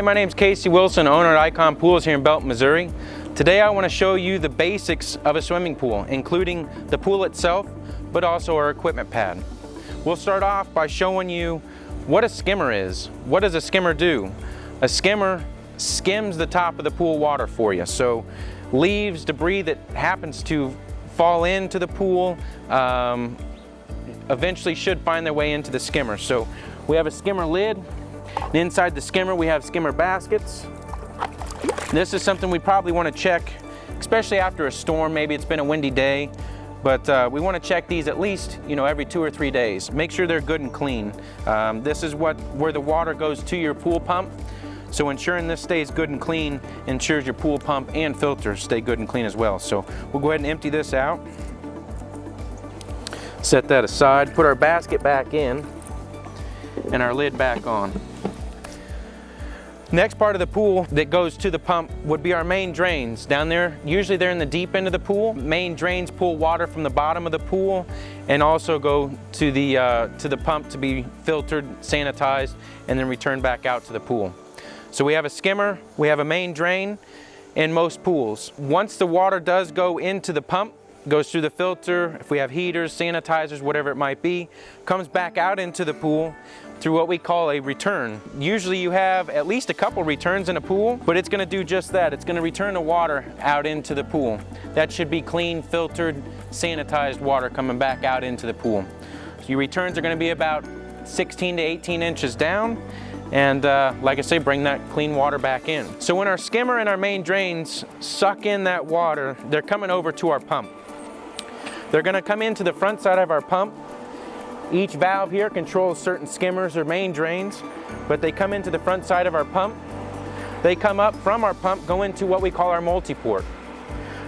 Hi, my name is Casey Wilson, owner at Icon Pools here in Belton, Missouri. Today I want to show you the basics of a swimming pool, including the pool itself, but also our equipment pad. We'll start off by showing you what a skimmer is. What does a skimmer do? A skimmer skims the top of the pool water for you. So leaves, debris that happens to fall into the pool eventually should find their way into the skimmer. So we have a skimmer lid, and inside the skimmer we have skimmer baskets. This is something we probably want to check, especially after a storm. Maybe it's been a windy day, but we want to check these at least, every 2 or 3 days. Make sure they're good and clean. This is where the water goes to your pool pump. So ensuring this stays good and clean ensures your pool pump and filter stay good and clean as well. So we'll go ahead and empty this out. Set that aside, put our basket back in, and our lid back on. Next part of the pool that goes to the pump would be our main drains. Down there, usually they're in the deep end of the pool. Main drains pull water from the bottom of the pool and also go to the pump to be filtered, sanitized, and then returned back out to the pool. So we have a skimmer, we have a main drain in most pools. Once the water does go into the pump, goes through the filter, if we have heaters, sanitizers, whatever it might be, comes back out into the pool through what we call a return. Usually you have at least a couple returns in a pool, but it's going to do just that. It's going to return the water out into the pool. That should be clean, filtered, sanitized water coming back out into the pool. So your returns are going to be about 16 to 18 inches down, and like I say, bring that clean water back in. So when our skimmer and our main drains suck in that water, they're coming over to our pump. They're going to come into the front side of our pump. Each valve here controls certain skimmers or main drains, but they come into the front side of our pump. They come up from our pump, go into what we call our multi-port.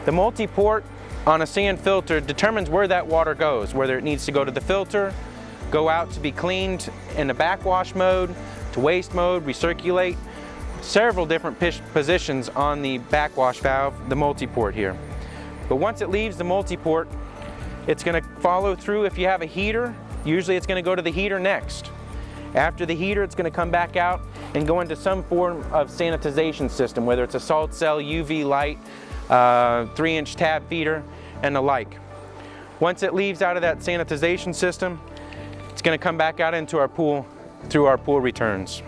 The multi-port on a sand filter determines where that water goes, whether it needs to go to the filter, go out to be cleaned in the backwash mode, to waste mode, recirculate. Several different positions on the backwash valve, the multi-port here. But once it leaves the multi-port, it's going to follow through. If you have a heater, usually it's going to go to the heater next. After the heater, it's going to come back out and go into some form of sanitization system, whether it's a salt cell, UV light, 3-inch tab feeder, and the like. Once it leaves out of that sanitization system, it's going to come back out into our pool through our pool returns.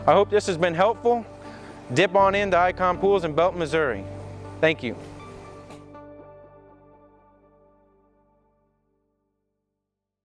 I hope this has been helpful. Dip on into Icon Pools in Belton, Missouri. Thank you.